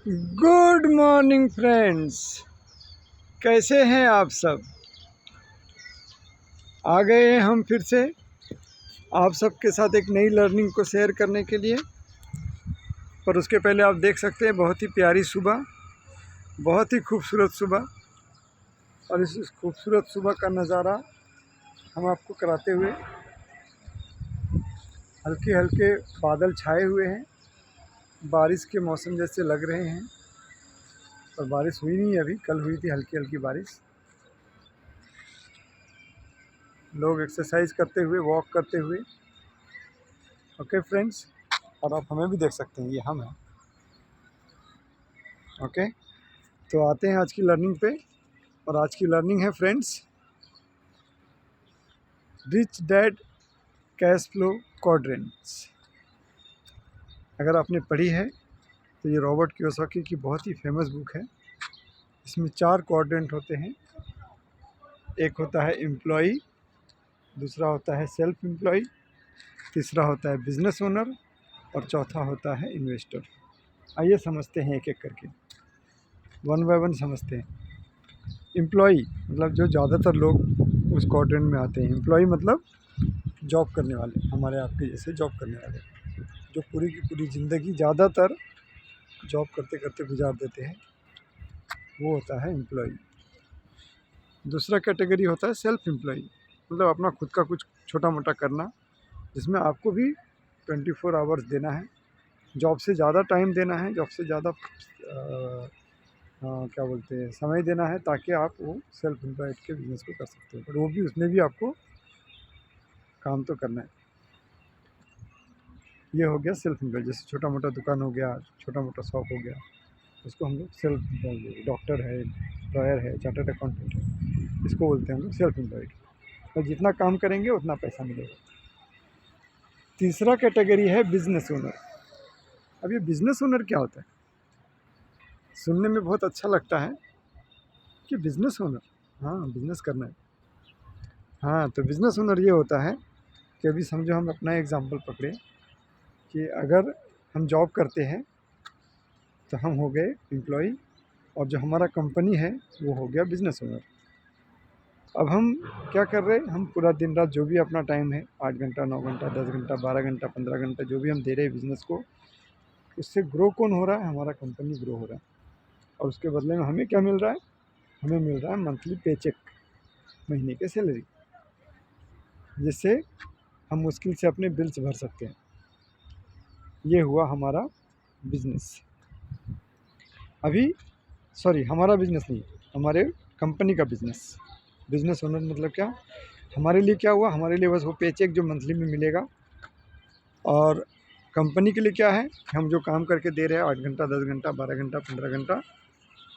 Good morning friends, कैसे हैं आप सब। आ गए हैं हम फिर से आप सबके साथ एक नई लर्निंग को शेयर करने के लिए। पर उसके पहले आप देख सकते हैं बहुत ही प्यारी सुबह, बहुत ही खूबसूरत सुबह। और इस खूबसूरत सुबह का नज़ारा हम आपको कराते हुए, हल्के हल्के बादल छाए हुए हैं, बारिश के मौसम जैसे लग रहे हैं। पर बारिश हुई नहीं, अभी कल हुई थी हल्की हल्की बारिश। लोग एक्सरसाइज करते हुए, वॉक करते हुए। ओके फ्रेंड्स, और आप हमें भी देख सकते हैं, ये हम हैं। ओके, तो आते हैं आज की लर्निंग पे। और आज की लर्निंग है friends, rich dad cash flow quadrants. अगर आपने पढ़ी है तो ये रॉबर्ट कियोसाकी की बहुत ही फेमस बुक है। इसमें 4 क्वाड्रेंट होते हैं। एक होता है एम्प्लॉई, दूसरा होता है सेल्फ एम्प्लॉय, तीसरा होता है बिजनेस ओनर, और चौथा होता है इन्वेस्टर। आइए समझते हैं एक एक करके, वन बाय वन समझते हैं। एम्प्लॉई मतलब जो ज़्यादातर लोग उस क्वाड्रेंट में आते हैं। एम्प्लॉई मतलब जॉब करने वाले, हमारे आपके जैसे जॉब करने वाले, जो पूरी की पूरी ज़िंदगी ज़्यादातर जॉब करते करते गुजार देते हैं, वो होता है एम्प्लॉई। दूसरा कैटेगरी होता है सेल्फ एम्प्लॉई, मतलब अपना खुद का कुछ छोटा मोटा करना, जिसमें आपको भी 24 आवर्स देना है, जॉब से ज़्यादा टाइम देना है, जॉब से ज़्यादा क्या बोलते हैं समय देना है, ताकि आप वो सेल्फ एम्प्लॉयड के बिज़नेस को कर सकते हो। पर वो भी, उसमें भी आपको काम तो करना है। ये हो गया सेल्फ एम्प्लॉयड। जैसे छोटा मोटा दुकान हो गया, छोटा मोटा शॉप हो गया, उसको हम लोग सेल्फ एम्प्लॉयड। डॉक्टर है, लॉयर है, चार्टर्ड अकाउंटेंट है, इसको बोलते हैं हम लोग सेल्फ एम्प्लॉयड। और जितना काम करेंगे उतना पैसा मिलेगा। तीसरा कैटेगरी है बिजनेस ओनर। अब ये बिजनेस ओनर क्या होता है? सुनने में बहुत अच्छा लगता है कि बिजनेस ओनर, हाँ बिजनेस करना है। हाँ, तो बिजनेस ओनर ये होता है कि अभी समझो हम अपना एग्जांपल पकड़े कि अगर हम जॉब करते हैं तो हम हो गए एम्प्लॉय, और जो हमारा कंपनी है वो हो गया बिजनेस ओनर। अब हम क्या कर रहे हैं, हम पूरा दिन रात जो भी अपना टाइम है, 8 घंटा, 9 घंटा, 10 घंटा, 12 घंटा, 15 घंटा, जो भी हम दे रहे हैं बिज़नेस को, उससे ग्रो कौन हो रहा है? हमारा कंपनी ग्रो हो रहा है। और उसके बदले में हमें क्या मिल रहा है? हमें मिल रहा है मंथली पेचेक, महीने की सैलरी, जिससे हम मुश्किल से अपने बिल्स भर सकते हैं। ये हुआ हमारा बिजनेस। अभी सॉरी, हमारा बिजनेस नहीं, हमारे कंपनी का बिजनेस। बिजनेस ओनर मतलब क्या? हमारे लिए क्या हुआ? हमारे लिए बस वो पेचेक जो मंथली में मिलेगा। और कंपनी के लिए क्या है? हम जो काम करके दे रहे हैं, 8 घंटा, 10 घंटा, 12 घंटा, 15 घंटा,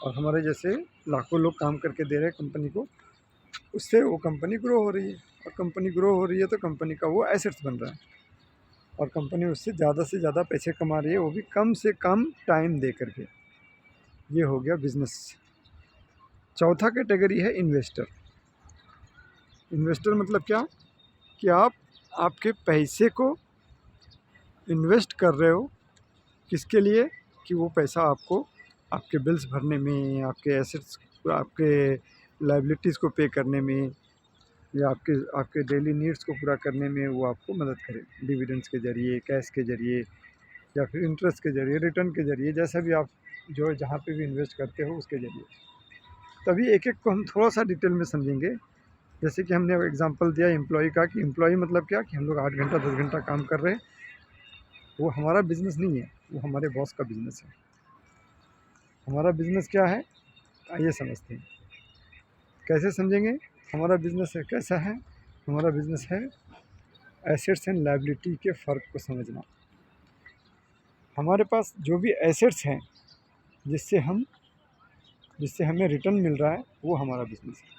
और हमारे जैसे लाखों लोग काम करके दे रहे हैं कंपनी को, उससे वो कंपनी ग्रो हो रही है। और कंपनी ग्रो हो रही है तो कंपनी का वो एसेट्स बन रहा है, और कंपनी उससे ज़्यादा से ज़्यादा पैसे कमा रही है, वो भी कम से कम टाइम दे करके। ये हो गया बिजनेस। चौथा कैटेगरी है इन्वेस्टर। इन्वेस्टर मतलब क्या? कि आप आपके पैसे को इन्वेस्ट कर रहे हो, किसके लिए? कि वो पैसा आपको आपके बिल्स भरने में, आपके एसेट्स, आपके लायबिलिटीज़ को पे करने में, या आपके आपके डेली नीड्स को पूरा करने में वो आपको मदद करे। डिविडेंड्स के ज़रिए, कैश के ज़रिए, या फिर इंटरेस्ट के ज़रिए, रिटर्न के ज़रिए, जैसा भी आप जो जहाँ पे भी इन्वेस्ट करते हो उसके ज़रिए। तभी एक एक को हम थोड़ा सा डिटेल में समझेंगे। जैसे कि हमने एग्जांपल दिया एम्प्लॉय का, कि एम्प्लॉय मतलब क्या? कि हम लोग 8 घंटा, 10 घंटा काम कर रहे हैं, वो हमारा बिज़नेस नहीं है, वो हमारे बॉस का बिज़नेस है। हमारा बिज़नेस क्या है? आइए समझते हैं। कैसे समझेंगे? हमारा बिज़नेस है, कैसा है? हमारा बिज़नेस है एसेट्स एंड लायबिलिटी के फ़र्क को समझना। हमारे पास जो भी एसेट्स हैं, जिससे हमें रिटर्न मिल रहा है, वो हमारा बिज़नेस है।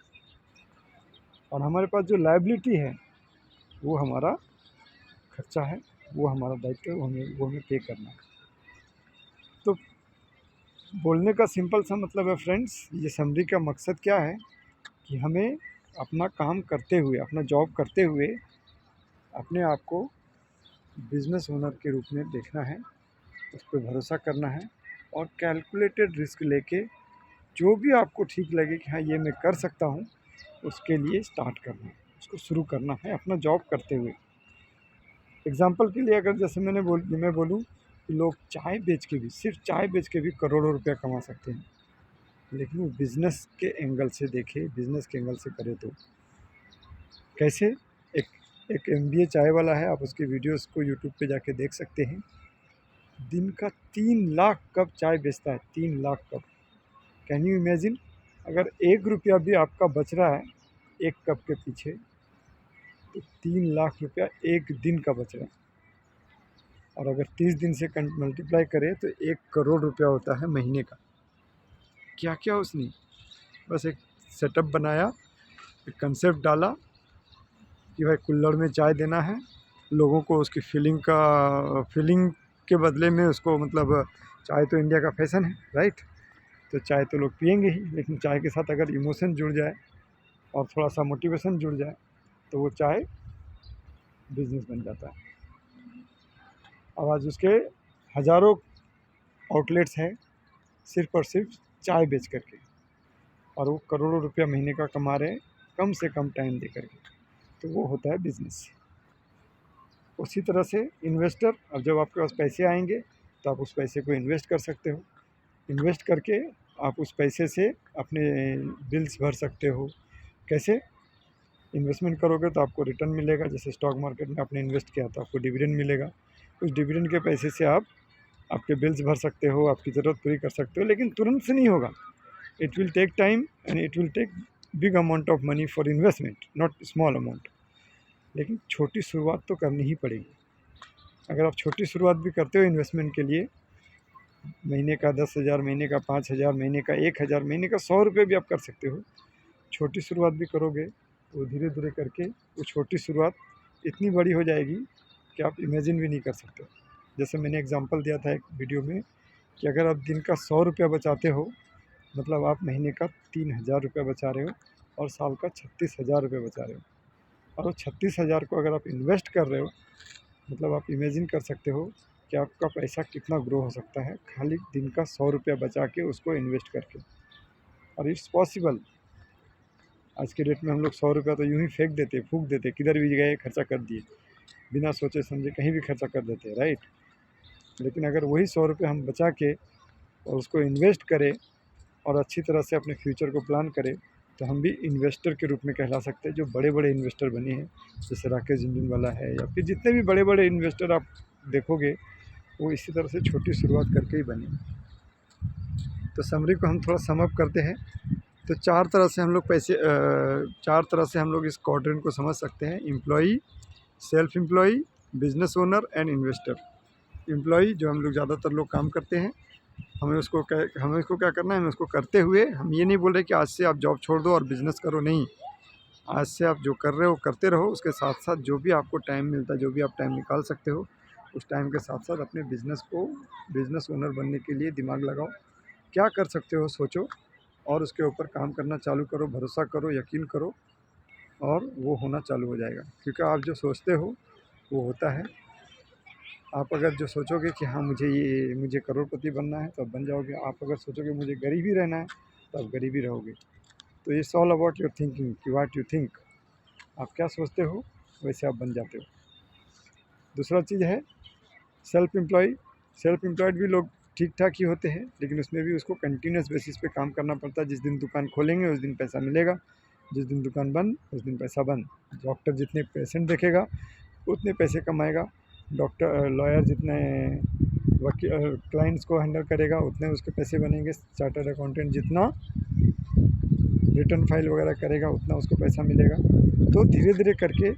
और हमारे पास जो लायबिलिटी है, वो हमारा खर्चा है, वो हमारा दायित्व है, वो हमें पे करना है। तो बोलने का सिंपल सा मतलब है फ्रेंड्स, ये समरी का मकसद क्या है? कि हमें अपना काम करते हुए, अपना जॉब करते हुए, अपने आप को बिज़नेस ओनर के रूप में देखना है, उस पर भरोसा करना है, और कैलकुलेटेड रिस्क लेके जो भी आपको ठीक लगे कि हाँ ये मैं कर सकता हूँ, उसके लिए स्टार्ट करना है, उसको शुरू करना है अपना जॉब करते हुए। एग्ज़ाम्पल के लिए अगर जैसे मैं बोलूँ कि लोग चाय बेच के भी, सिर्फ चाय बेच के भी करोड़ों रुपया कमा सकते हैं, लेकिन वो बिज़नेस के एंगल से देखे, बिज़नेस के एंगल से करे तो कैसे। एक एक एमबीए चाय वाला है, आप उसकी वीडियोस को यूट्यूब पे जाके देख सकते हैं। दिन का 3 लाख कप चाय बेचता है, 3 lakh cup. Can you imagine, अगर 1 रुपया भी आपका बच रहा है एक कप के पीछे, तो 3 लाख रुपया एक दिन का बच रहा है। और अगर 30 दिन से मल्टीप्लाई करें तो 1 करोड़ रुपया होता है महीने का। क्या क्या उसने बस एक सेटअप बनाया, एक कंसेप्ट डाला कि भाई कुल्हड़ में चाय देना है लोगों को, उसकी फीलिंग के बदले में उसको, मतलब चाय तो इंडिया का फैशन है, राइट। तो चाय तो लोग पियेंगे ही, लेकिन चाय के साथ अगर इमोशन जुड़ जाए और थोड़ा सा मोटिवेशन जुड़ जाए तो वो चाय बिजनेस बन जाता है। और आज उसके हज़ारों आउटलेट्स हैं सिर्फ़ और सिर्फ चाय बेच करके, और वो करोड़ों रुपया महीने का कमा रहे हैं कम से कम टाइम दे करके। तो वो होता है बिज़नेस। उसी तरह से इन्वेस्टर, अब जब आपके पास पैसे आएंगे तो आप उस पैसे को इन्वेस्ट कर सकते हो। इन्वेस्ट करके आप उस पैसे से अपने बिल्स भर सकते हो। कैसे? इन्वेस्टमेंट करोगे तो आपको रिटर्न मिलेगा, जैसे स्टॉक मार्केट में आपने इन्वेस्ट किया तो आपको डिविडेंड मिलेगा। उस डिविडेंड के पैसे से आप आपके बिल्स भर सकते हो, आपकी ज़रूरत पूरी कर सकते हो, लेकिन तुरंत से नहीं होगा। It will take time and it will take big amount of money for investment, not small amount. लेकिन छोटी शुरुआत तो करनी ही पड़ेगी। अगर आप छोटी शुरुआत भी करते हो इन्वेस्टमेंट के लिए, महीने का 10,000, महीने का 5,000, महीने का 1,000, महीने का 100 रुपये भी आप कर सकते हो। छोटी शुरुआत भी करोगे तो धीरे धीरे करके वो छोटी शुरुआत इतनी बड़ी हो जाएगी कि आप इमेजिन भी नहीं कर सकते। जैसे मैंने एग्जांपल दिया था एक वीडियो में कि अगर आप दिन का 100 रुपया बचाते हो, मतलब आप महीने का 3,000 रुपया बचा रहे हो और साल का 36,000 रुपये बचा रहे हो। और वो 36,000 को अगर आप इन्वेस्ट कर रहे हो, मतलब आप इमेजिन कर सकते हो कि आपका पैसा कितना ग्रो हो सकता है खाली दिन का 100 रुपया बचा के उसको इन्वेस्ट करके। और इट्स पॉसिबल। आज के डेट में हम लोग 100 रुपया तो यूँ ही फेंक देते, फूँक देते, किधर भी गए खर्चा कर दिए, बिना सोचे समझे कहीं भी खर्चा कर देते हैं, राइट। लेकिन अगर वही 100 रुपये हम बचा के और उसको इन्वेस्ट करें और अच्छी तरह से अपने फ्यूचर को प्लान करें, तो हम भी इन्वेस्टर के रूप में कहला सकते हैं। जो बड़े बड़े इन्वेस्टर बने हैं, जैसे राकेश झुनझुनवाला है, या फिर जितने भी बड़े बड़े इन्वेस्टर आप देखोगे, वो इसी तरह से छोटी शुरुआत करके ही बने। तो समरी को हम थोड़ा सम अप करते हैं। तो चार तरह से हम लोग इस क्वाड्रेंट को समझ सकते हैं: employee, self employee, business owner and investor. Employee, जो हम लोग ज़्यादातर लोग काम करते हैं, हमें उसको क्या करना है, हमें उसको करते हुए, हम ये नहीं बोल रहे कि आज से आप जॉब छोड़ दो और बिज़नेस करो, नहीं। आज से आप जो कर रहे हो करते रहो, उसके साथ साथ जो भी आपको टाइम मिलता है, जो भी आप टाइम निकाल सकते हो, उस टाइम के साथ साथ अपने बिज़नेस ओनर बनने के लिए दिमाग लगाओ। क्या कर सकते हो सोचो, और उसके ऊपर काम करना चालू करो, भरोसा करो, यकीन करो, और वो होना चालू हो जाएगा। क्योंकि आप जो सोचते हो वो होता है। आप अगर जो सोचोगे कि हाँ मुझे करोड़पति बनना है, तो आप बन जाओगे। आप अगर सोचोगे मुझे गरीब ही रहना है, तो आप गरीब ही रहोगे। तो it's all about your thinking, कि व्हाट यू थिंक। आप क्या सोचते हो वैसे आप बन जाते हो। दूसरा चीज़ है सेल्फ एम्प्लॉय। सेल्फ एम्प्लॉयड भी लोग ठीक ठाक ही होते हैं, लेकिन उसमें भी उसको कंटिन्यूस बेसिस पे काम करना पड़ता है। जिस दिन दुकान खोलेंगे उस दिन पैसा मिलेगा, जिस दिन दुकान बंद उस दिन पैसा बंद। डॉक्टर जितने पेशेंट देखेगा उतने पैसे कमाएगा, लॉयर जितने क्लाइंट्स को हैंडल करेगा उतने उसके पैसे बनेंगे, चार्टर्ड अकाउंटेंट जितना रिटर्न फाइल वगैरह करेगा उतना उसको पैसा मिलेगा। तो धीरे धीरे करके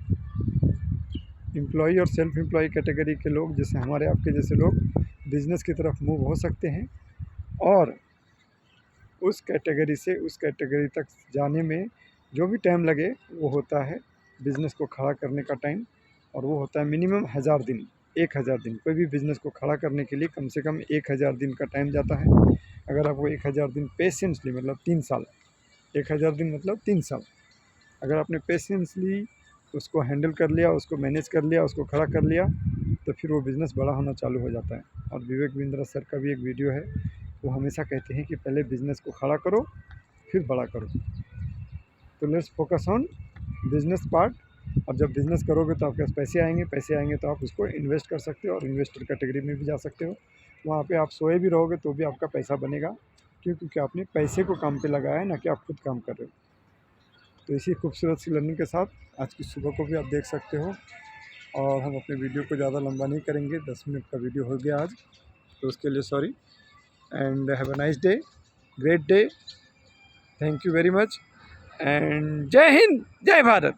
एम्प्लॉई और सेल्फ एम्प्लॉय कैटेगरी के लोग, जैसे हमारे आपके जैसे लोग, बिज़नेस की तरफ मूव हो सकते हैं। और उस कैटेगरी से उस कैटेगरी तक जाने में जो भी टाइम लगे, वो होता है बिज़नेस को खड़ा करने का टाइम। और वो होता है मिनिमम 1000 दिन, 1000 दिन। कोई भी बिज़नेस को खड़ा करने के लिए कम से कम 1000 दिन का टाइम जाता है। अगर आप वो 1000 दिन पेशेंसली, मतलब 3 साल, 1000 दिन मतलब 3 साल, अगर आपने पेशेंसली उसको हैंडल कर लिया, उसको मैनेज कर लिया, उसको खड़ा कर लिया, तो फिर वो बिज़नेस बड़ा होना चालू हो जाता है। और विवेक बिंद्रा सर का भी एक वीडियो है वो हमेशा कहते हैं कि पहले बिज़नेस को खड़ा करो फिर बड़ा करो। तो let's focus on business part. और जब बिज़नेस करोगे तो आपके पास पैसे आएंगे तो आप उसको इन्वेस्ट कर सकते हो और इन्वेस्टर कैटेगरी में भी जा सकते हो। वहाँ पे आप सोए भी रहोगे तो भी आपका पैसा बनेगा, क्योंकि आपने पैसे को काम पे लगाया है, ना कि आप खुद काम कर रहे हो। तो इसी खूबसूरत सी लर्निंग के साथ आज की सुबह को भी आप देख सकते हो। और हम अपने वीडियो को ज़्यादा लंबा नहीं करेंगे, 10 मिनट का वीडियो हो गया आज, तो उसके लिए sorry. And have a nice day, great day, thank you very much, and जय हिंद, जय भारत।